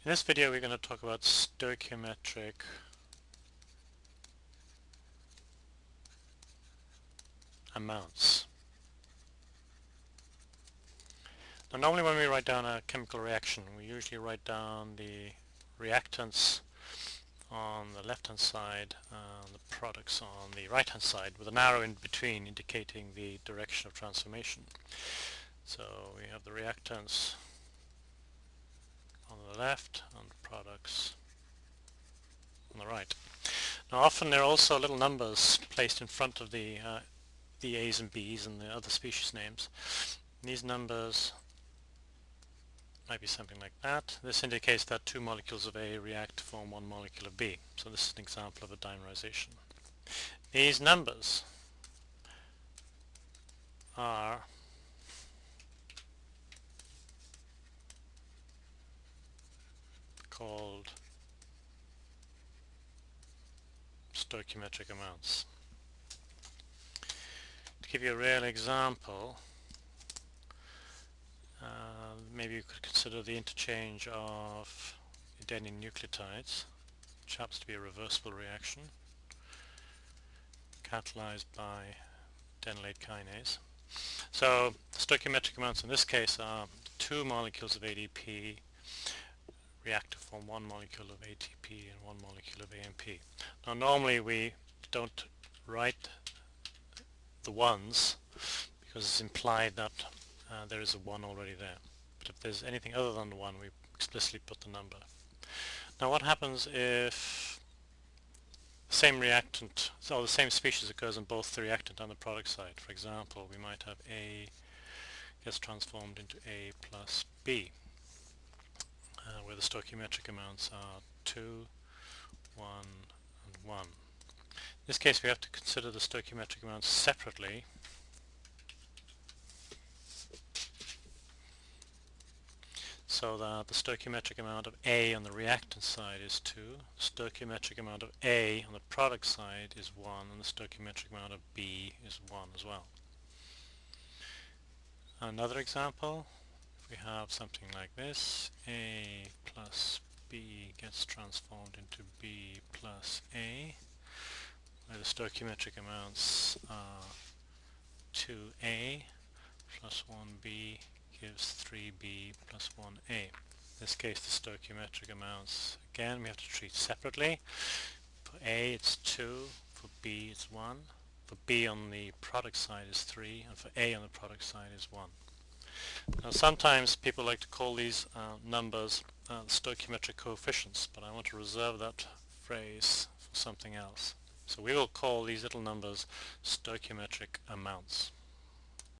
In this video we're going to talk about stoichiometric amounts. Now normally when we write down a chemical reaction we usually write down the reactants on the left hand side and the products on the right hand side with an arrow in between indicating the direction of transformation. So we have the reactants on the left and the products on the right. Now often there are also little numbers placed in front of the A's and B's and the other species names. These numbers might be something like that. This indicates that two molecules of A react to form one molecule of B. So this is an example of a dimerization. These numbers are called stoichiometric amounts. To give you a real example, maybe you could consider the interchange of adenine nucleotides, which happens to be a reversible reaction catalyzed by adenylate kinase. So stoichiometric amounts in this case are two molecules of ADP react to form one molecule of ATP and one molecule of AMP. Now normally we don't write the ones because it's implied that there is a 1 already there. But if there's anything other than the 1 we explicitly put the number. Now what happens if the same reactant, so the same species occurs on both the reactant and the product side? For example, we might have A gets transformed into A plus B, where the stoichiometric amounts are 2, 1 and 1. In this case we have to consider the stoichiometric amounts separately. So that the stoichiometric amount of A on the reactant side is 2, the stoichiometric amount of A on the product side is 1, and the stoichiometric amount of B is 1 as well. Another example, if we have something like this, A plus B gets transformed into B plus A, where the stoichiometric amounts are 2A plus 1B gives 3B plus 1A. In this case the stoichiometric amounts again we have to treat separately. For A it's 2, for B it's 1, for B on the product side is 3, and for A on the product side is 1. Now sometimes people like to call these numbers stoichiometric coefficients, but I want to reserve that phrase for something else. So we will call these little numbers stoichiometric amounts.